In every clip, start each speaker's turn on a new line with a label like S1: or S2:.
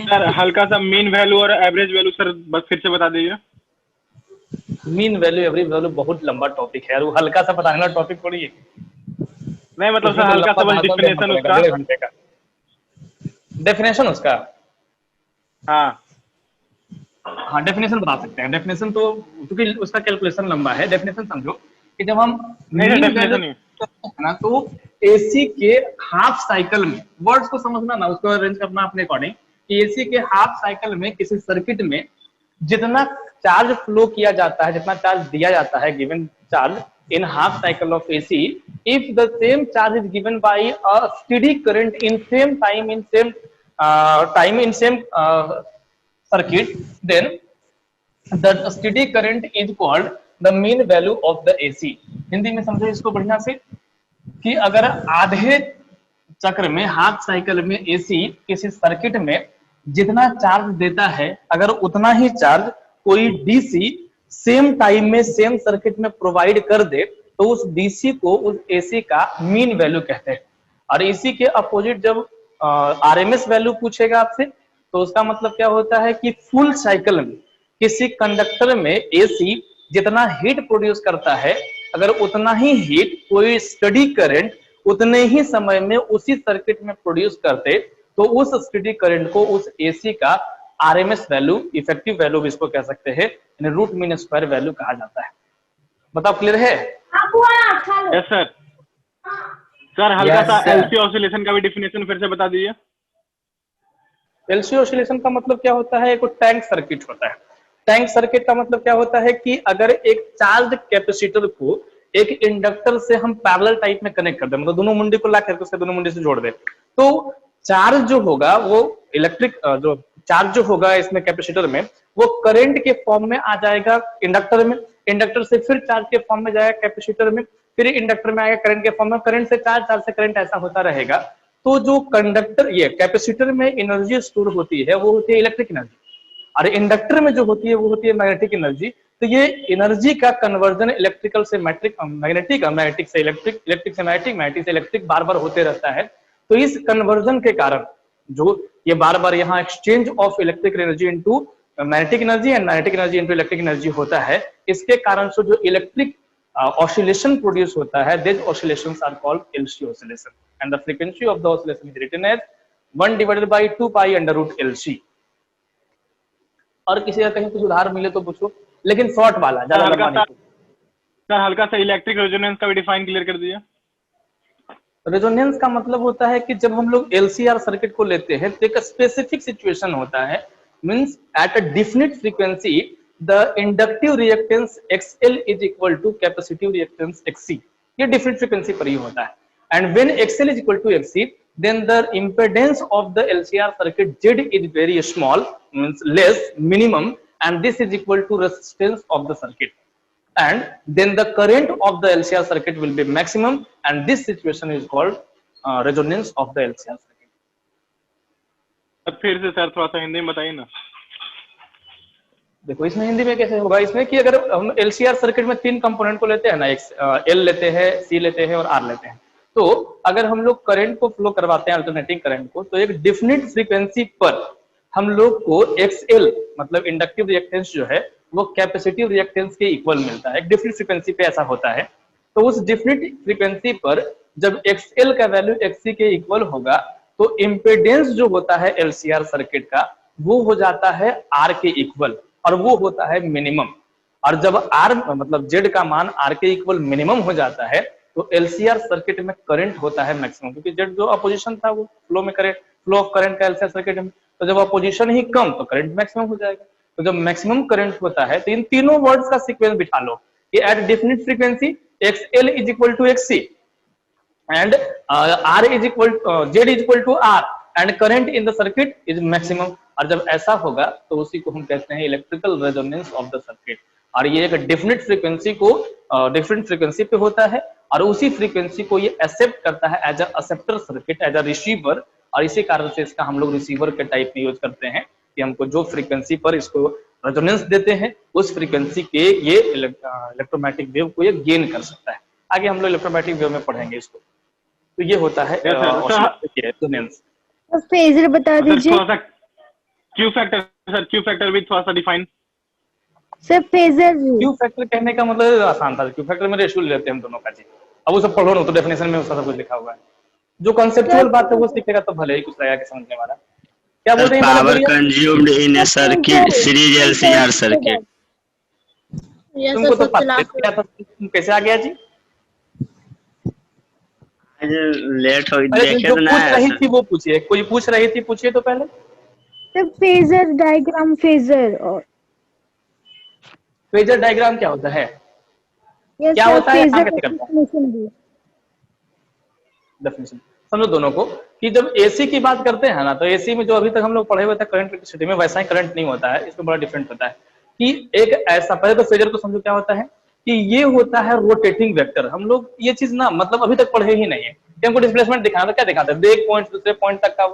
S1: Sir हल्का सा mean value और एवरेज वैल्यू सर बस फिर से बता दीजिए।
S2: मीन वैल्यू एवरेज वैल्यू बहुत लंबा टॉपिक है यार, वो हल्का सा बताने वाला टॉपिक थोड़ी है।
S1: नहीं मतलब
S2: उसमें
S1: सर
S2: तो
S1: हल्का
S2: लंबा
S1: सा बस
S2: भाषण देना
S1: डिफिनेशन
S2: पड़ेगा
S1: उसका।
S2: 1.5 घंटे का डेफिनेशन उसका।
S1: हाँ
S2: हाँ डेफिनेशन बता सकते हैं। डेफिनेशन तो क्योंकि उसका कैलकुलेशन लंबा है। डेफिनेशन समझो कि जब हम
S1: नहीं सर
S2: मीन वैल्यू
S1: डेफिनेशन नहीं।
S2: करते हैं ना, तो एसी के हाफ साइकिल में, वर्ड्स को समझना ना, उसको अरेंज करना अपने अकॉर्डिंग, कि एसी के हाफ साइकिल में किसी सर्किट में जितना चार्ज फ्लो किया जाता है, जितना चार्ज दिया जाता है, given charge in half cycle of AC, if the same charge is given by a steady current in same time in same circuit, then the steady current is called the mean value of the AC। Hindi में समझो इसको बढ़िया से, कि अगर आधे चक्र में, हाफ साइकिल में एसी किसी सर्किट में जितना चार्ज देता है, अगर उतना ही चार्ज कोई डीसी सेम टाइम में सेम सर्किट में प्रोवाइड कर दे, तो उस डीसी को, उस एसी का मीन वैल्यू कहते हैं। और इसी के अपोजिट जब आरएमएस वैल्यू पूछेगा आपसे, तो उसका मतलब क्या होता है कि फुल साइकिल में किसी कंडक्टर में एसी जितना हीट प्रोड्यूस करता है, अगर उतना ही हीट कोई स्टडी करंट उतने ही समय में उसी सर्किट में प्रोड्यूस करते, तो उस स्टडी करंट को, उस एसी का आरएमएस वैल्यू, इफेक्टिव वैल्यू भी इसको कह सकते हैं, यानी रूट मीन स्क्वायर वैल्यू कहा जाता है। बताओ क्लियर है?
S1: Yes sir. सर हल्का सा एलसी ऑसिलेशन का भी डेफिनेशन फिर से बता दीजिए।
S2: एलसी ऑसिलेशन का मतलब क्या होता है? एक टैंक सर्किट होता है। टैंक सर्किट का मतलब क्या होता है कि अगर एक चार्ज कैपेसिटर को एक इंडक्टर से हम पैरेलल टाइप में कनेक्ट कर दे, मतलब दोनों मुंडे को ला करके उसके दोनों मुंडे से जोड़ दे, तो चार्ज जो होगा वो इलेक्ट्रिक, जो चार्ज जो होगा इसमें कैपेसिटर में, वो करंट के फॉर्म में आ जाएगा इंडक्टर में, इंडक्टर से फिर चार्ज के फॉर्म में जाएगा कैपेसिटर में, फिर इंडक्टर में आएगा करंट के फॉर्म में, करंट से चार्ज, चार्ज से करंट, ऐसा होता रहेगा। तो जो कंडक्टर, ये कैपेसिटर में एनर्जी स्टोर होती है वो होती है इलेक्ट्रिक एनर्जी, और इंडक्टर में जो होती है वो होती है मैग्नेटिक एनर्जी। तो ये एनर्जी का कन्वर्जन इलेक्ट्रिकल से मैग्नेटिक, मैग्नेटिक से इलेक्ट्रिक, इलेक्ट्रिक से मैग्नेटिक, मैग्नेटिक से इलेक्ट्रिक बार बार होते रहता है। तो इस कन्वर्जन के कारण जो ये बार बार यहाँ exchange of electric energy into magnetic energy and magnetic energy into electric energy होता है, इसके कारण से जो इलेक्ट्रिक oscillation प्रोड्यूस होता है, these oscillations are called LC oscillation and the frequency of the oscillation is written as 1 divided by 2 pi under root LC। और किसी का कहीं कुछ उधार मिले तो पूछो, लेकिन शॉर्ट वाला, ज्यादा लंबा नहीं।
S1: सर हल्का सा इलेक्ट्रिक रेजोनेंस का भी डिफाइन क्लियर कर दीजिए।
S2: रेजोनेंस का मतलब होता है कि जब हम लोग एलसीआर सर्किट को लेते हैं तो एक स्पेसिफिक सिचुएशन होता है, means at a definite frequency the inductive reactance XL is equal to capacitive reactance XC। ये different frequency पर ही होता है। And when XL is equal to XC, then the impedance of the LCR circuit Z is very small, means less, minimum, and this is equal to resistance of the circuit. And then the current of the LCR circuit will be maximum, and this situation is called resonance of the LCR circuit।
S1: अब फिर से sir थोड़ा सा हिंदी में बताइए ना।
S2: देखो इसमें हिंदी में कैसे होगा, इसमें कि अगर हम एलसीआर सर्किट में 3 कंपोनेंट को लेते हैं ना, एल लेते हैं, सी लेते हैं और आर लेते हैं, तो अगर हम लोग करंट को फ्लो करवाते हैं, अल्टरनेटिंग करंट को, तो एक डिफिनिट फ्रीक्वेंसी पर हम लोग को एक्सएल मतलब इंडक्टिव रिएक्टेंस जो है वो कैपेसिटिव रिएक्टेंस के इक्वल मिलता है। एक डिफिनिट फ्रीक्वेंसी पे ऐसा होता है। तो उस डिफिनिट फ्रीक्वेंसी पर जब एक्सएल का वैल्यू एक्ससी के इक्वल होगा, तो इम्पीडेंस जो होता है एलसीआर सर्किट का वो हो जाता है आर के इक्वल, और वो होता है मिनिमम। और जब आर मतलब जेड का मान आर के इक्वल मिनिमम हो जाता है, तो एलसीआर सर्किट में करंट होता है मैक्सिमम, क्योंकि जेड जो अपोजिशन था वो फ्लो में करे, फ्लो ऑफ करंट का एलसीआर सर्किट में, तो जब अपोजिशन ही कम तो करंट मैक्सिमम हो जाएगा। तो जब मैक्सिमम करंट होता है तो इन तीनों वर्ड्स का सीक्वेंस बिठा लो कि at definite frequency XL is equal to XC and R is equal Z is equal to R and current in the circuit is maximum। और जब ऐसा होगा तो उसी को हम कहते हैं electrical resonance of the circuit. और ये एक डिफिनिट फ्रीक्वेंसी को डिफरेंट फ्रीक्वेंसी पे होता है, और उसी फ्रीक्वेंसी को ये एक्सेप्ट करता है as a acceptor circuit, as a receiver. और इसी कारण से इसका हम लोग रिसीवर के टाइप में यूज करते हैं कि हमको जो फ्रीक्वेंसी पर इसको रेजोनेंस देते हैं उस फ्रीक्वेंसी के ये इलेक्ट्रोमैग्नेटिक वेव को ये गेन कर सकता है। आगे हम लोग इलेक्ट्रोमैग्नेटिक वेव में पढ़ेंगे इसको। तो ये होता है रेजोनेंस।
S3: फेजर बता दीजिए।
S1: Q factor sir, Q factor भी थोड़ा सा define.
S3: Sir phasor view.
S2: Q factor कहने का मतलब आसान था, क्यू फैक्टर में रेशियो लेते हैं हम दोनों का जी। अब वो सब पढ़ो ना, तो डेफिनेशन में उसका सब कुछ लिखा हुआ है। जो कंसेप्चुअल बात है वो सीखेगा तो भले ही कुछ लगेगा कि समझने वाला। क्या बोल रही हैं madam?
S4: Power consumed in A circuit series LCR circuit.
S2: तुमको तो पता था, कैसे आ गया जी?
S4: आज लेट हो
S2: अरे
S4: देखे
S2: जो
S4: तो ना
S2: पूछ रही
S4: ऐसा।
S2: थी वो पूछिए, कोई पूछ रही थी, पूछिए तो पहले।
S3: सर फेजर डायग्राम, फेजर और
S2: फेजर डायग्राम क्या होता है?
S3: यस
S2: क्या
S3: सर,
S2: होता है, काम
S3: फेजर
S2: कैसे करता है?
S3: डेफिनेशन भी।
S2: डेफिनेशन समझो दोनों को कि जब एसी की बात करते हैं ना, तो एसी में जो अभी तक हम लोग पढ़े हुए थे करंट इलेक्ट्रिसिटी में, वैसा ही करंट नहीं होता है, इसमें बड़ा डिफरेंट होता है कि एक ऐसा, पहले तो फेजर को समझो क्या होता है कि ये होता है रोटेटिंग वेक्टर। हम लोग ये चीज ना मतलब अभी तक पढ़े ही नहीं है कि हमको डिस्प्लेसमेंट दिखाना तो क्या दिखाते हैं, एक पॉइंट दूसरे पॉइंट तक का।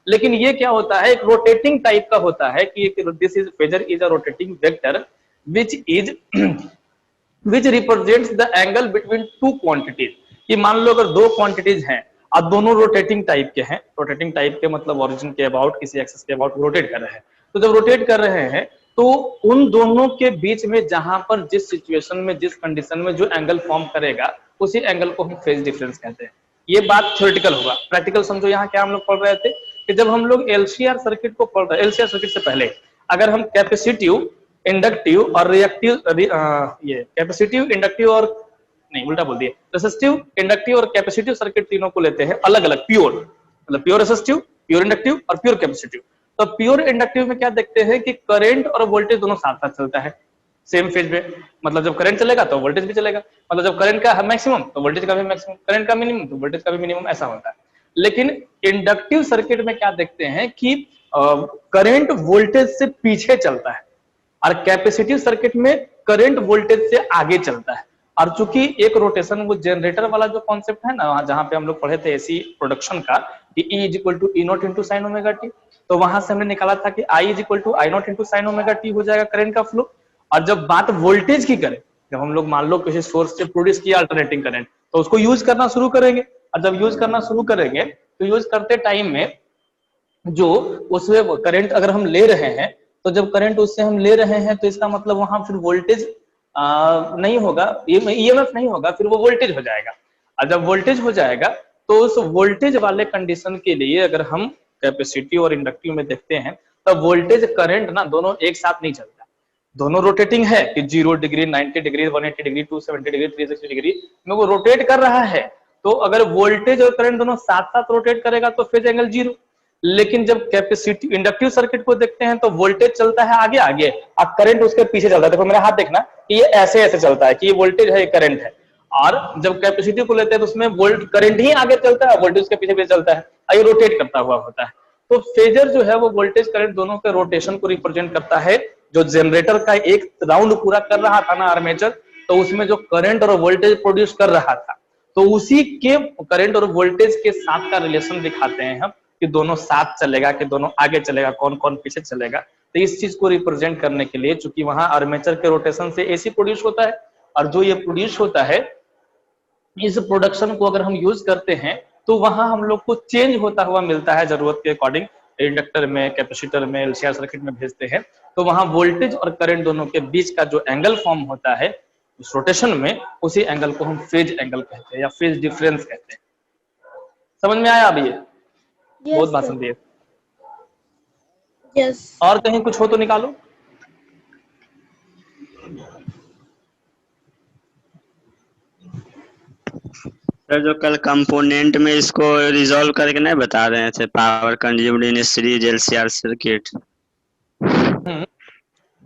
S2: लेकिन ये क्या होता है, एक रोटेटिंग टाइप का होता है कि this is phasor is a rotating vector which is which represents the angle between two quantities. कि मान लो अगर दो क्वांटिटीज हैं और दोनों रोटेटिंग टाइप के हैं, रोटेटिंग टाइप के मतलब ओरिजिन के अबाउट, किसी एक्सिस के अबाउट रोटेट कर रहे हैं, तो जब रोटेट कर रहे हैं तो उन दोनों के बीच में जहां पर जिस सिचुएशन में, जिस कंडीशन में जो एंगल फॉर्म करेगा, उसी एंगल को हम फेज डिफरेंस कहते हैं। ये बात थ्योरेटिकल होगा, प्रैक्टिकल समझो। यहाँ क्या हम लोग पढ़ रहे थे कि जब हम लोग एलसीआर सर्किट को पढ़ रहे, एलसीआर सर्किट से पहले अगर हम कैपेसिटिव, इंडक्टिव और रिएक्टिव, ये कैपेसिटिव, इंडक्टिव और नहीं उल्टा बोल दिए, रेसिस्टिव, इंडक्टिव और कैपेसिटिव सर्किट तीनों को लेते हैं अलग अलग, प्योर मतलब प्योर रेसिस्टिव, प्योर इंडक्टिव और प्योर कैपेसिटिव। तो प्योर इंडक्टिव में क्या देखते हैं कि करंट और वोल्टेज दोनों साथ साथ चलता है सेम फेज में। मतलब जब करंट चलेगा तो वोल्टेज भी चलेगा, मतलब जब करंट का मैक्सिमम तो वोल्टेज का भी मैक्सिमम, करंट का मिनिमम तो वोल्टेज का भी मिनिमम, ऐसा होता है। लेकिन इंडक्टिव सर्किट में क्या देखते हैं कि करंट वोल्टेज से पीछे चलता है और कैपेसिटिव सर्किट में करंट वोल्टेज से आगे चलता है। और चूंकि एक रोटेशन, वो जनरेटर वाला जो कॉन्सेप्ट है ना, जहां पे हम लोग पढ़े थे एसी प्रोडक्शन का कि E equal to E nought into sine omega T, तो वहां से हमने निकाला था कि I equal to I nought into sine omega T हो जाएगा करंट का फ्लो। और जब बात वोल्टेज की करें, जब हम लोग मान लो किसी सोर्स से प्रोड्यूस किया अल्टरनेटिंग करंट, तो उसको यूज करना शुरू करेंगे। और जब यूज करना शुरू करेंगे तो यूज करते टाइम में जो उसमें करंट अगर हम ले रहे हैं, तो जब करंट उससे हम ले रहे हैं तो इसका मतलब वहां फिर वोल्टेज नहीं होगा, ईएमएफ नहीं होगा, फिर वो वोल्टेज हो जाएगा। और जब वोल्टेज हो जाएगा तो उस वोल्टेज वाले कंडीशन के लिए अगर हम कैपेसिटी और इंडक्टिव में देखते हैं, तो वोल्टेज करंट ना दोनों एक साथ नहीं चलता, दोनों रोटेटिंग है कि 0 degree, 90 degree, 180 degree, 270 degree, 360 degree में वो रोटेट कर रहा है। तो अगर वोल्टेज और करंट दोनों साथ साथ रोटेट करेगा तो फेज एंगल 0। लेकिन जब कैपेसिटी इंडक्टिव सर्किट को देखते हैं तो वोल्टेज चलता है आगे आगे और करंट उसके पीछे चलता है। देखो मेरा हाथ देखना कि ये ऐसे ऐसे चलता है कि ये वोल्टेज है, ये करंट है। और जब कैपेसिटी को लेते हैं तो उसमें वोल्ट करंट ही आगे चलता है, वोल्टेज उसके पीछे पीछे चलता है, ये रोटेट करता हुआ होता है। तो फेजर जो है वो वोल्टेज करंट दोनों के रोटेशन को रिप्रेजेंट करता है। जो जनरेटर का एक राउंड पूरा कर रहा था ना आर्मेचर, तो उसमें जो करंट और वोल्टेज प्रोड्यूस कर रहा था, तो उसी के करंट और वोल्टेज के साथ का रिलेशन दिखाते हैं हम कि दोनों साथ चलेगा, कि दोनों आगे चलेगा, कौन कौन पीछे चलेगा। तो इस चीज को रिप्रेजेंट करने के लिए, चूंकि वहां आर्मेचर के रोटेशन से एसी प्रोड्यूस होता है, और जो ये प्रोड्यूस होता है, इस प्रोडक्शन को अगर हम यूज करते हैं तो वहां हम लोग को चेंज होता हुआ मिलता है जरूरत के अकॉर्डिंग। इंडक्टर में, कैपेसिटर में, एलसीआर सर्किट में भेजते हैं, तो वहां वोल्टेज और करंट दोनों के बीच का जो एंगल फॉर्म होता है उस रोटेशन में, उसी एंगल को हम फेज एंगल कहते हैं या फेज डिफरेंस कहते हैं। समझ में आया अभी? बहुत भाषण दिए।
S3: यस।
S2: और कहीं कुछ हो तो निकालो।
S4: सर जो कल कंपोनेंट में इसको रिजॉल्व करके नहीं बता रहे थे, power consumed in series LCR circuit,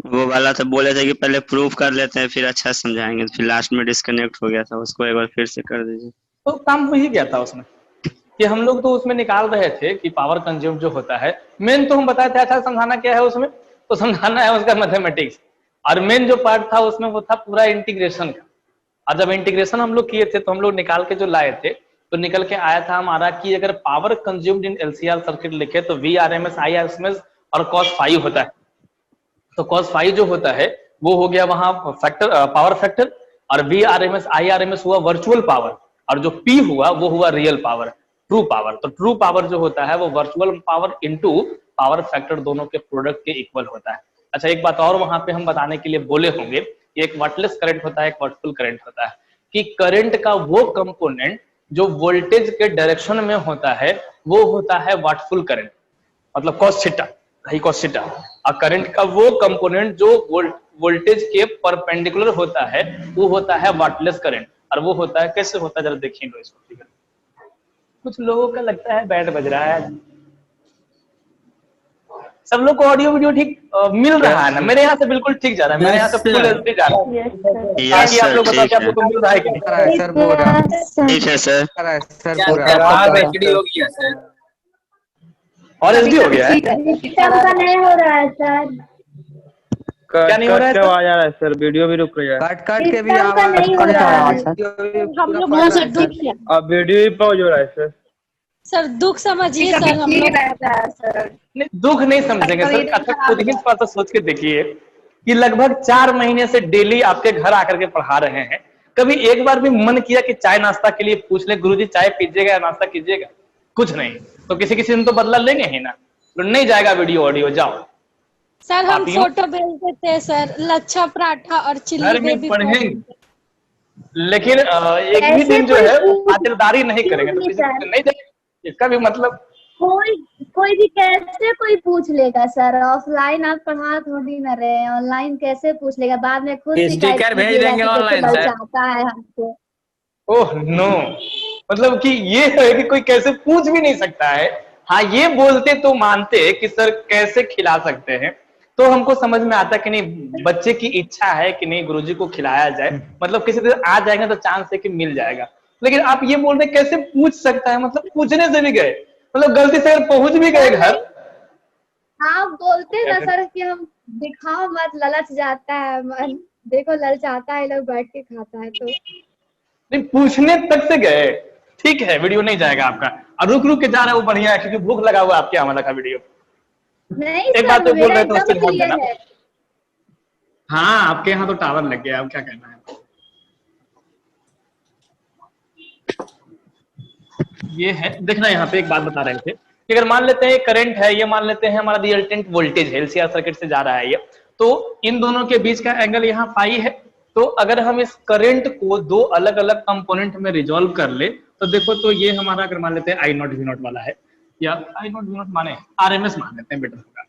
S4: वो वाला तो बोले थे कि पहले प्रूफ कर लेते हैं फिर अच्छा समझाएंगे, फिर लास्ट में डिस्कनेक्ट हो गया था, उसको एक बार फिर से कर दीजिए।
S2: तो काम हो ही गया था उसमें कि हम लोग तो उसमें निकाल रहे थे कि पावर कंज्यूम जो होता है, मेन तो हम बताए थे। अच्छा समझाना क्या है उसमें, तो समझाना है उसका मैथमेटिक्स। और मेन जो पार्ट था उसमें वो था पूरा इंटीग्रेशन का। और जब इंटीग्रेशन हम लोग किए थे तो हम लोग निकाल के जो लाए थे, तो निकल के आया था हमारा कि अगर power consumed in LCR circuit लिखे तो VRMS, IRMS और cos फाई होता है। तो cos फाई जो होता है वो हो गया वहां फैक्टर, पावर फैक्टर, और VRMS, IRMS हुआ वर्चुअल पावर, और जो P हुआ वो हुआ रियल पावर, ट्रू पावर। तो ट्रू पावर जो होता है वो virtual power into power factor दोनों के प्रोडक्ट के इक्वल होता है। अच्छा, एक बात और वहां पे हम बताने के लिए बोले होंगे, एक वाटलेस करंट होता है, एक वाटफुल करंट होता है, कि करंट का वो कंपोनेंट जो वोल्टेज के डायरेक्शन में होता है वो होता है वाटफुल करंट, मतलब cos थीटा, cos थीटा। और करंट का वो कंपोनेंट जो वोल्टेज के परपेंडिकुलर होता है वो होता है वाटलेस करंट। और वो होता है, कैसे होता है जरा देखिए लो इसको। ठीक है, कुछ लोगों का लगता है बैंड बज रहा है, सब लोग को ऑडियो वीडियो ठीक मिल रहा है ना? मेरे यहाँ से बिल्कुल ठीक जा रहा है, मेरे यहाँ से फुल एचडी जा रहा है। बाकी आप लोग बताओ कि आप लोग को मिल रहा है कि नहीं?
S4: सर पूरा ठीक है सर।
S5: सर पूरा एचडी हो गया सर,
S2: और एचडी हो गया है?
S3: सबका नहीं हो रहा है सर।
S2: क्या नहीं हो रहा है?
S1: आवाज आ रहा है सर, वीडियो भी रुक रहा है,
S5: कट कट के भी
S3: सबका नहीं हो रहा है।
S6: हम लोग बहुत दुख
S1: अब वीडियो भी पॉज हो रहा है सर।
S6: सर दुख समझिए सर, हम लोग
S2: नहीं, दुख नहीं समझेंगे सर। अच्छा, खुद ही थोड़ा सा सोच के देखिए कि लगभग 4 महीने से डेली आपके घर आकर के पढ़ा रहे हैं, कभी एक बार भी मन किया कि चाय नाश्ता के लिए पूछ ले, गुरुजी चाय पीजिएगा या नाश्ता कीजिएगा? कुछ नहीं। तो किसी किसी दिन तो बदला लेंगे ही ना। तो नहीं जाएगा वीडियो ऑडियो, जाओ
S6: सर हम फोटो भेज देते हैं सर, लच्छा पराठा और
S2: घर
S6: चिल्ली
S2: में
S6: बेबी
S2: पढ़ेंगे, लेकिन एक भी दिन जो है वो खातिरदारी नहीं करेंगे तो किसी को नहीं देंगे। इसका भी मतलब
S3: कोई भी कैसे कोई पूछ लेगा सर? ऑफलाइन आप पढ़ा थोड़ी ना रहे, ऑनलाइन कैसे पूछ लेगा? बाद में खुद
S5: स्टिकर भेज देंगे ऑनलाइन सर।
S3: चाहता है हमको।
S2: ओह नो, मतलब कि ये है कि कोई कैसे पूछ भी नहीं सकता है। हाँ, ये बोलते तो मानते कि सर कैसे खिला सकते हैं, तो हमको समझ में आता कि नहीं बच्चे की इच्छा है कि नहीं गुरुजी को खिलाया जाए, मतलब किसी दिन आ जाएगा तो चांस है कि मिल जाएगा। लेकिन आप ये बोल रहे कैसे पूछ सकता है, मतलब पूछने से भी गए, मतलब गलती से अगर पहुंच भी गए घर।
S3: हाँ बोलते ना सर कि हम दिखाओ मत, ललच जाता है मन, देखो ललचाता है लोग बैठ के खाता है। तो
S2: नहीं, पूछने तक से गए, ठीक है वीडियो नहीं जाएगा आपका। और रुक रुक के जा रहा है वो बढ़िया है, क्योंकि भूख लगा हुआ है आपके यहाँ का वीडियो।
S3: नहीं
S2: एक
S3: सर,
S2: बात तो बोल रहे थे
S3: मेरा
S2: उसके
S3: एकदम
S2: बोल देना।
S3: क्लियर है।
S2: हाँ, आपके यहाँ तो टावर लग गया, अब क्या कहना है। ये है, देखना यहाँ पे एक बात बता रहे थे कि अगर मान लेते हैं करंट है, ये मान लेते हैं हमारा रिजल्टेंट वोल्टेज है, एलसीआर सर्किट से जा रहा है ये, तो इन दोनों के बीच का एंगल यहाँ फाई है। तो अगर हम इस करंट को दो अलग अलग कंपोनेंट में रिजॉल्व कर ले तो देखो, तो ये हमारा अगर मान लेते हैं आई नॉट वी नॉट वाला है, या आई नॉट वी नॉट माने आरएमएस मान लेते हैं, बेटर होगा,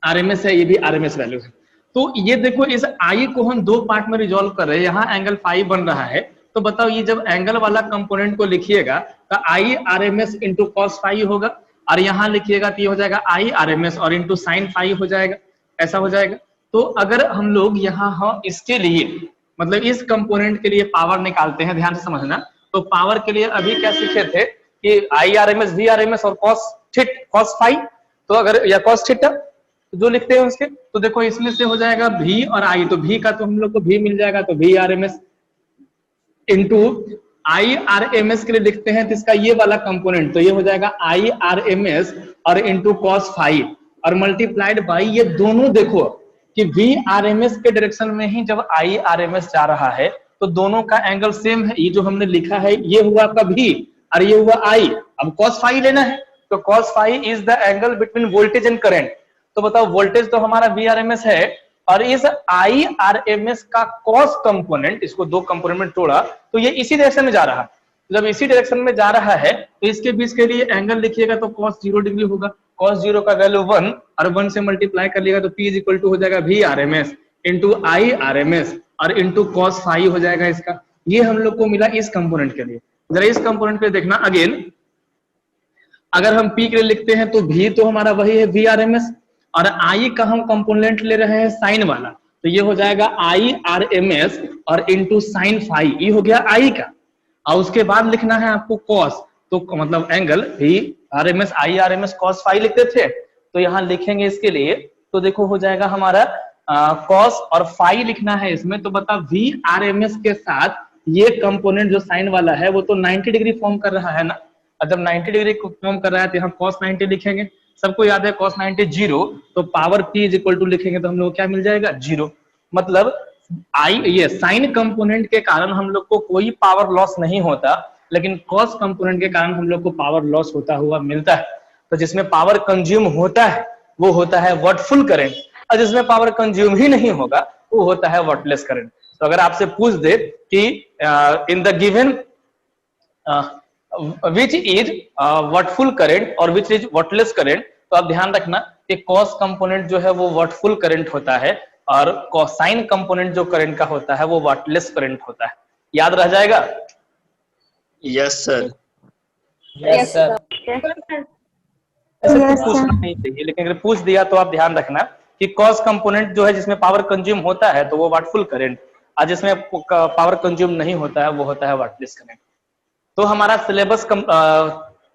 S2: आरएमएस है, ये भी आरएमएस वैल्यू है। तो ये देखो, इस आई को हम दो पार्ट में रिजॉल्व कर रहे हैं, यहाँ एंगल फाई बन रहा है। तो बताओ, ये जब एंगल वाला कंपोनेंट को लिखिएगा तो आई आरएमएस इंटू कॉस फाई होगा, और यहाँ लिखिएगा तो ये हो जाएगा आई आरएमएस और इंटू साइन फाई हो जाएगा, ऐसा हो जाएगा। तो अगर हम लोग यहाँ इसके लिए, मतलब इस कंपोनेंट के लिए पावर निकालते हैं, ध्यान से समझना। तो पावर के लिए अभी क्या सीखे थे कि आई आरएमएस, वी आरएमएस और कॉस फाई, तो अगर या कॉस थीटा जो लिखते हैं उसके, तो देखो इसमें से हो जाएगा भी और आई, तो भी का तो हम लोग को भी मिल जाएगा, तो V RMS into I RMS के लिए लिखते हैं तो इसका ये वाला कंपोनेंट, तो ये हो जाएगा आई आरएमएस और इंटू कॉस फाई और मल्टीप्लाइड बाई ये दोनों। देखो कि वी आरएमएस के डायरेक्शन में ही जब आई आरएमएस जा रहा है तो दोनों का एंगल सेम है। ये जो हमने लिखा है ये हुआ आपका भी और ये हुआ आई। अब कॉस फाई लेना है, तो cos phi is the angle between voltage and current. तो बताओ, वोल्टेज तो हमारा वी आरएमएस है और इस आई आरएमएस का कॉस कंपोनेंट, इसको दो कंपोनेंट में तोड़ा तो ये इसी डायरेक्शन में जा रहा है। जब इसी डायरेक्शन में जा रहा है तो इसके बीच के लिए एंगल लिखिएगा तो cos 0 डिग्री होगा। cos 0 का वैल्यू 1 और 1 से मल्टीप्लाई कर लिएगा तो P इज इक्वल टू हो जाएगा V RMS into I RMS और इंटू cos फाई हो जाएगा इसका। ये हम लोग को मिला इस कंपोनेंट के लिए। जरा इस कंपोनेंट पे देखना अगेन, अगर हम P के लिए लिखते हैं तो V तो हमारा वही है वी आरएमएस और I का हम कंपोनेंट ले रहे हैं साइन वाला, तो ये हो जाएगा आई आरएमएस और इंटू साइन फाई, ये हो गया I का। और उसके बाद लिखना है आपको कॉस, तो मतलब angle V RMS I RMS cos phi लिखते थे, तो यहाँ लिखेंगे इसके लिए तो देखो हो जाएगा हमारा कॉस और फाई लिखना है इसमें। तो बता वी आरएमएस के साथ ये कंपोनेंट जो साइन वाला है वो तो 90 डिग्री फॉर्म कर रहा है ना, और जब 90 डिग्री फॉर्म कर रहा है तो यहाँ cos 90 लिखेंगे। सबको याद है cos 90 0, तो power P is equal to लिखेंगे तो हम लोग क्या मिल जाएगा 0। मतलब आई ये साइन कंपोनेंट के कारण हम लोग को कोई पावर लॉस नहीं होता, लेकिन कॉस कंपोनेंट के कारण हम लोग को पावर लॉस होता हुआ मिलता है। तो जिसमें पावर कंज्यूम होता है वो होता है व्हाटफुल करंट, और जिसमें पावर कंज्यूम ही नहीं होगा वो होता है व्हाटलेस करंट। तो अगर आपसे पूछ दे कि in the given which is wattful current और विच इज व्हाटलेस करंट, तो आप ध्यान रखना कि कॉस कंपोनेंट जो है वो व्हाटफुल करंट होता है और कोसाइन कंपोनेंट जो करंट का होता है वो व्हाटलेस करंट होता है। याद रह जाएगा?
S4: Yes sir.
S5: Yes sir.
S2: ऐसे कुछ पूछना नहीं चाहिए, लेकिन अगर पूछ दिया तो आप ध्यान रखना कि कॉस कंपोनेंट जो है जिसमें पावर कंज्यूम होता है तो वो व्हाटफुल करंट, और जिसमें पावर कंज्यूम नहीं होता है वो होता है व्हाटलेस करंट। तो हमारा सिलेबस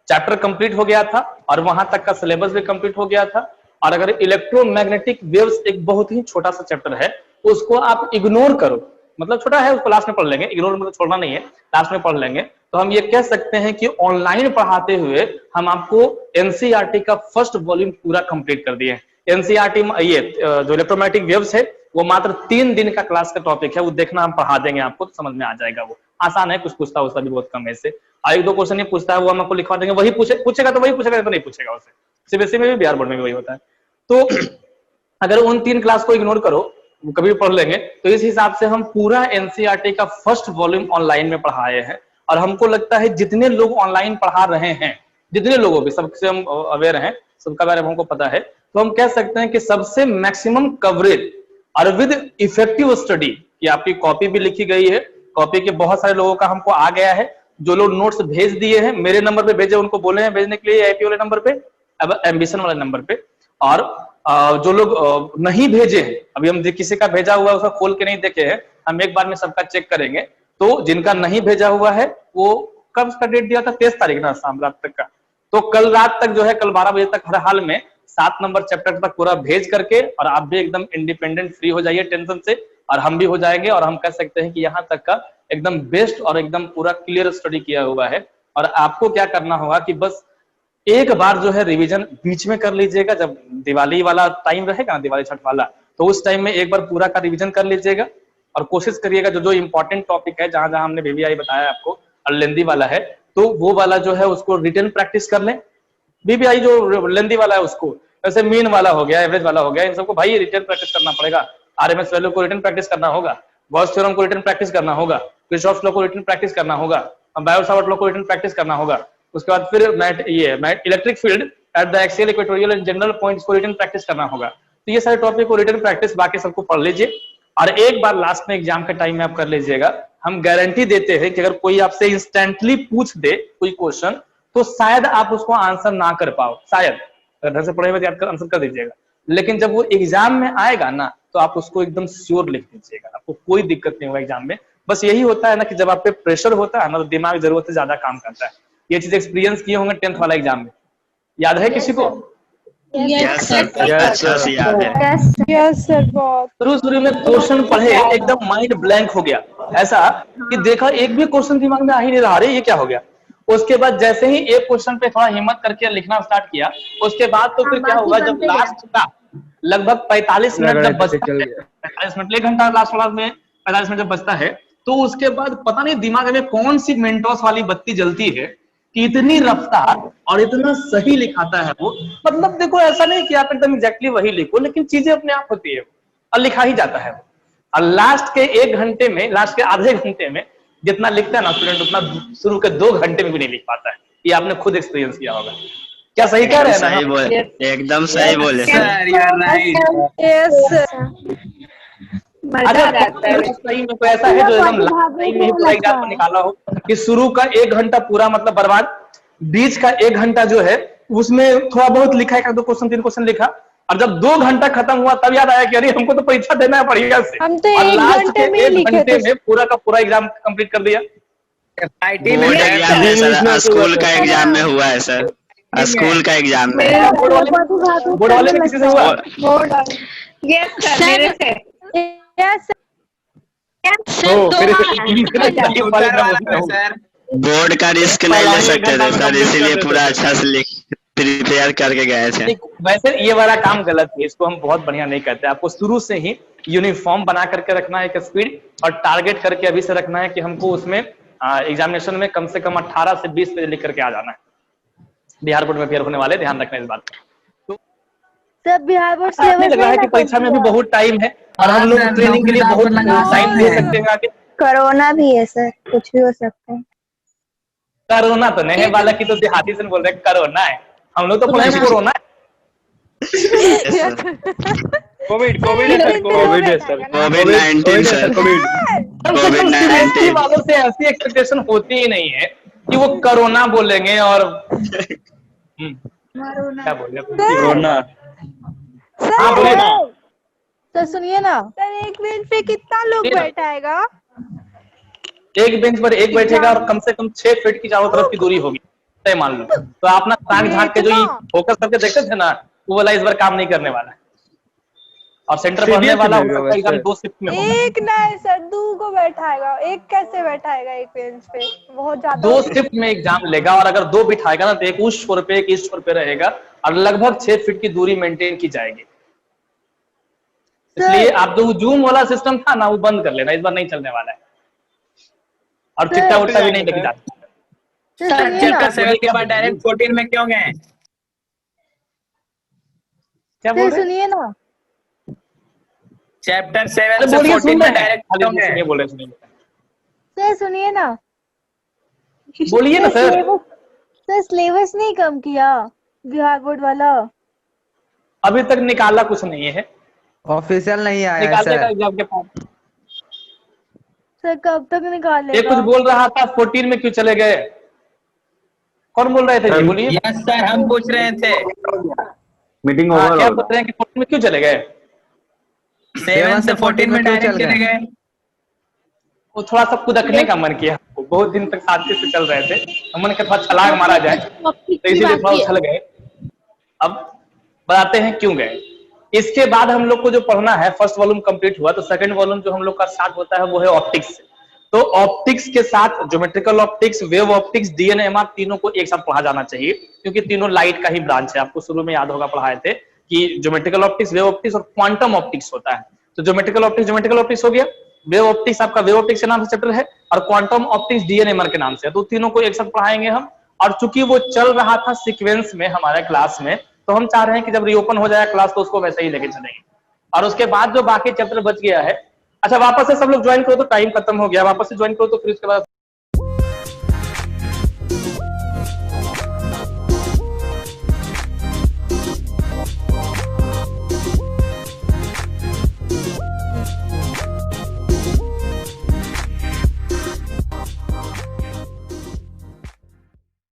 S2: चैप्टर कंप्लीट हो गया था और वहां तक का सिलेबस भी कंप्लीट हो गया था। और अगर इलेक्ट्रोमैग्नेटिक वेव्स एक बहुत ही छोटा सा चैप्टर है, उसको आप इग्नोर करो, मतलब छोटा है उसको लास्ट में पढ़ लेंगे, इग्नोर मतलब छोड़ना नहीं है, लास्ट में पढ़ लेंगे, तो हम ये कह सकते हैं कि ऑनलाइन पढ़ाते हुए हम आपको एनसीईआरटी का फर्स्ट वॉल्यूम पूरा कंप्लीट कर दिए। एनसीईआरटी ये जो इलेक्ट्रोमैग्नेटिक वेव्स है वो मात्र 3 दिन का क्लास का टॉपिक है, वो देखना हम पढ़ा देंगे आपको, तो समझ में आ जाएगा। वो आसान है, कुछ पूछता उसका भी बहुत कम है इससे, 1-2 क्वेश्चन ही पूछता है, वो हम आपको लिखवा देंगे, वही पूछेगा तो वही पूछेगा, तो नहीं पूछेगा उससे। सीबीएसई में भी, बिहार बोर्ड में भी वही होता है। तो अगर उन 3 क्लास को इग्नोर करो, वो कभी भी पढ़ लेंगे, तो इस हिसाब से हम पूरा एनसीईआरटी का फर्स्ट वॉल्यूम ऑनलाइन में पढ़ाए हैं। और हमको लगता है जितने लोग ऑनलाइन पढ़ा रहे हैं, जितने लोगों भी, सबसे हम अवेयर हैं, सबका बारे में हमको पता है, तो हम कह सकते हैं कि सबसे मैक्सिमम कवरेज और विद इफेक्टिव स्टडी, कि आपकी कॉपी भी लिखी गई है, कॉपी के बहुत सारे लोगों का हमको आ गया है, जो लोग नोट्स भेज दिए हैं, मेरे नंबर पे भेजे, उनको बोले हैं भेजने के लिए आईपी वाले नंबर पे, अब एम्बिशन वाले नंबर पे। और जो लोग नहीं भेजे हैं, अभी हम किसी का भेजा हुआ है उसका खोल के नहीं देखे हैं, हम एक बार में सबका चेक करेंगे। तो जिनका नहीं भेजा हुआ है वो कब का डेट दिया था, 23 तारीख ना, शाम रात तक का, तो कल रात तक जो है, कल 12 बजे तक हर हाल में 7 नंबर चैप्टर तक पूरा भेज करके, और आप भी एकदम इंडिपेंडेंट फ्री हो जाइए टेंशन से, और हम भी हो जाएंगे। और हम कह सकते हैं कि यहाँ तक का एकदम बेस्ट और एकदम पूरा क्लियर स्टडी किया हुआ है। और आपको क्या करना होगा कि बस एक बार जो है रिवीजन बीच में कर लीजिएगा, जब दिवाली वाला टाइम रहेगा ना, दिवाली छठ वाला, तो उस टाइम में एक बार पूरा का रिवीजन कर लीजिएगा। और कोशिश करिएगा जो जो इंपॉर्टेंट टॉपिक है, जहां जहां हमने बीबीआई बताया आपको और लेंदी वाला है, तो वो वाला जो है उसको रिटर्न प्रैक्टिस कर लें। बीबीआई जो लेंदी वाला है उसको, जैसे मीन वाला हो गया, एवरेज वाला हो गया, इन सबको भाई रिटर्न प्रैक्टिस करना पड़ेगा। आरएमएस वैल्यू को रिटर्न प्रैक्टिस करना होगा, गॉस थ्योरम को रिटर्न प्रैक्टिस करना होगा, किरचॉफ लॉ को रिटर्न प्रैक्टिस करना होगा, बायो-सावर्ट लॉ को रिटर्न प्रैक्टिस करना होगा। उसके बाद फिर electric field at the axial, equatorial and general points को रिटर्न प्रैक्टिस करना होगा। तो ये सारे टॉपिक को रिटर्न प्रैक्टिस, बाकी सबको पढ़ लीजिए और एक बार लास्ट में एग्जाम के टाइम में आप कर लीजिएगा। हम गारंटी देते हैं कि अगर कोई आपसे इंस्टेंटली पूछ दे कोई क्वेश्चन, तो शायद आप उसको आंसर ना कर पाओ, शायद, अगर ढंग से पढ़े हुए तो आंसर कर दीजिएगा, लेकिन जब वो एग्जाम में आएगा ना, तो आप उसको एकदम श्योर लिख दीजिएगा, आपको कोई दिक्कत नहीं होगा एग्जाम में। बस यही होता है ना कि जब आप पे प्रेशर होता है ना, तो दिमाग जरूरत से ज्यादा काम करता है। ये चीज एक्सपीरियंस किए होंगे 10th वाला एग्जाम में, याद है किसी को?
S4: यस सर, याद है।
S6: यस सर, बहुत
S2: शुरू में क्वेश्चन पढ़े एकदम माइंड ब्लैंक हो गया, ऐसा कि देखा एक भी क्वेश्चन दिमाग में आ ही नहीं रहा, अरे ये क्या हो गया। उसके बाद जैसे ही एक क्वेश्चन पे थोड़ा हिम्मत करके लिखना स्टार्ट किया, उसके बाद तो फिर क्या हुआ, जब लास्ट का लगभग 45 मिनट जब बचता है, 45 मिनट, 1 घंटा लास्ट वाला में 45 मिनट जब बचता है, तो उसके बाद पता नहीं दिमाग में कौन सी मेंटोस वाली बत्ती जलती है कि इतनी रफ्तार और इतना सही लिखाता है वो। मतलब देखो, ऐसा नहीं कि आप एकदम एग्जैक्टली वही लिखो, लेकिन चीजें अपने आप होती है और लिखा ही जाता है। और लास्ट के 1 घंटे में, लास्ट के आधे घंटे में जितना लिखता है ना स्टूडेंट, उतना शुरू के 2 घंटे में भी नहीं लिख पाता है। ये आपने खुद एक्सपीरियंस किया होगा। क्या सही कह रहे हैं ना?
S4: एकदम सही बोले सर।
S2: सही में कोई ऐसा है जो एकदम लास्ट में पूरा एग्जाम में निकाला हो कि शुरू का 1 घंटा पूरा मतलब बर्बाद, बीच का 1 घंटा जो है उसमें थोड़ा बहुत लिखा है, 1-2 क्वेश्चन 3 क्वेश्चन लिखा, और जब 2 घंटा खत्म हुआ तब याद आया कि अरे हमको तो परीक्षा देना है बढ़िया से,
S6: हम तो
S2: और
S6: 1
S2: लास्ट
S6: घंटे
S2: के
S6: में
S2: 1
S6: लिखे
S2: घंटे
S6: थे।
S2: में पूरा का पूरा एग्जाम कंप्लीट कर दिया।
S4: बोर्ड एग्जाम है सर, स्कूल का एग्जाम में हुआ है सर, स्कूल का एग्जाम में।
S2: बोर्ड वाले में किसी से हुआ?
S4: बोर्ड का रिस्क नहीं ले सकते थे सर, इसीलिए पूरा अच्छा से प्रिपेयर करके गए थे।
S2: वैसे ये वाला काम गलत है, इसको हम बहुत बढ़िया नहीं करते। आपको शुरू से ही यूनिफॉर्म बना करके रखना है एक स्पीड, और टारगेट करके अभी से रखना है कि हमको उसमें एग्जामिनेशन में कम से कम 18 से 20 पेज लिख करके आ जाना है। बिहार बोर्ड में फेयर होने वाले, ध्यान रखना इस बात का।
S6: सर बिहार बोर्ड
S2: ऐसा नहीं लग रहा है कि परीक्षा में अभी बहुत टाइम है और हम लोग ट्रेनिंग के लिए बहुत टाइम दे सकते हैं आगे।
S3: कोरोना भी है सर, कुछ भी हो सकता है।
S2: कोरोना तो नहीं है, बालक की तो देहाती से बोल रहे हैं कोरोना है, हम लोग तो बोले कोरोना है।
S1: कोविड है सर, कोविड है सर,
S4: कोविड-19 सर,
S2: कोविड-19 वालों से ऐसी एक्सपेक्टेशन होती ही नहीं है कि वो कोरोना बोलेंगे और क्या बोले
S1: कोरोना।
S2: हाँ बोले ना।
S6: सर सुनिए ना सर, एक बेंच पे कितना लोग बैठाएगा?
S2: एक बेंच पर एक बैठेगा और कम से कम 6 फीट की चारों तरफ की दूरी होगी, तय मान लो। तो आप ना ताक झांक के जो फोकस करके देखते थे ना, वो वाला इस बार काम नहीं करने वाला है। और सेंटर पढ़ने वाला एग्जाम 2 शिफ्ट में होगा।
S6: एक नहीं सर, 2 को बैठाएगा, एक कैसे बैठाएगा एक बेंच पे? बहुत ज्यादा
S2: 2 शिफ्ट में एग्जाम लेगा और अगर 2 बिठाएगा ना तो एक उस छोर पे एक इस छोर पे रहेगा और लगभग 6 फीट की दूरी मेंटेन की जाएगी। इसलिए आप जो जूम वाला सिस्टम था ना वो बंद कर लेना, इस बार नहीं चलने वाला है। और चिट्टा उट्टा भी नहीं लेके जाता।
S5: चैप्टर 7 के बाद डायरेक्ट 14 में क्यों गए?
S2: क्या बोल रहे हैं?
S6: सुनिए ना
S5: चैप्टर 7 से 14 में डायरेक्ट क्यों गए?
S2: सुनिए, बोले सुनिए,
S6: सर, सुनिए ना,
S2: बोलिए ना सर।
S6: सर सिलेबस नहीं कम किया बिहार बोर्ड वाला?
S2: अभी तक निकाला कुछ नहीं है,
S7: ऑफिशियल नहीं आया
S2: निकालने का
S7: सर।
S2: एग्जाम के पास।
S6: सर कब तक निकालेगा?
S2: ये कुछ बोल रहा था 14 में क्यों चले गए, कौन बोल रहे थे जी? बोलिए।
S5: यस सर, हम पूछ रहे थे।
S1: मीटिंग
S2: हाँ,
S1: ओवर
S2: क्या
S1: होगा।
S2: बोल रहे हैं कि 14 में क्यों चले गए?
S5: 7 से 14 में डायरेक्ट चले गए।
S2: वो थोड़ा सा कुदकने का मन किया, बहुत दिन तक शांति से चल रहे थे, मन के थोड़ा छलांग मारा जाए तो इसीलिए थोड़ा उछल गए। अब बताते हैं क्यों गए। इसके बाद हम लोग को जो पढ़ना है, फर्स्ट वॉल्यूम कंप्लीट हुआ तो सेकंड वॉल्यूम जो हम लोग का स्टार्ट होता है वो है ऑप्टिक्स। तो ऑप्टिक्स के साथ ज्योमेट्रिकल ऑप्टिक्स, वेव ऑप्टिक्स, डीएनएमआर तीनों को एक साथ पढ़ा जाना चाहिए, क्योंकि तीनों लाइट का ही ब्रांच है। आपको शुरू में याद होगा पढ़ाए थे कि ज्योमेट्रिकल ऑप्टिक्स, वेव ऑप्टिक्स और क्वांटम ऑप्टिक्स होता है। तो ज्योमेट्रिकल ऑप्टिक्स हो गया, वेव ऑप्टिक्स आपका वेव ऑप्टिक्स के नाम से चैप्टर है और क्वांटम ऑप्टिक्स डीएनएमआर के नाम से है। तो तीनों को एक साथ पढ़ाएंगे हम। और चूंकि वो चल रहा था सीक्वेंस में हमारे क्लास में, तो हम चाह रहे हैं कि जब रीओपन हो जाए क्लास तो उसको वैसे ही लेके चलेंगे। और उसके बाद जो बाकी चैप्टर बच गया है, अच्छा वापस से सब लोग ज्वाइन करो, तो टाइम खत्म हो गया, वापस से ज्वाइन करो तो फिर उसके बाद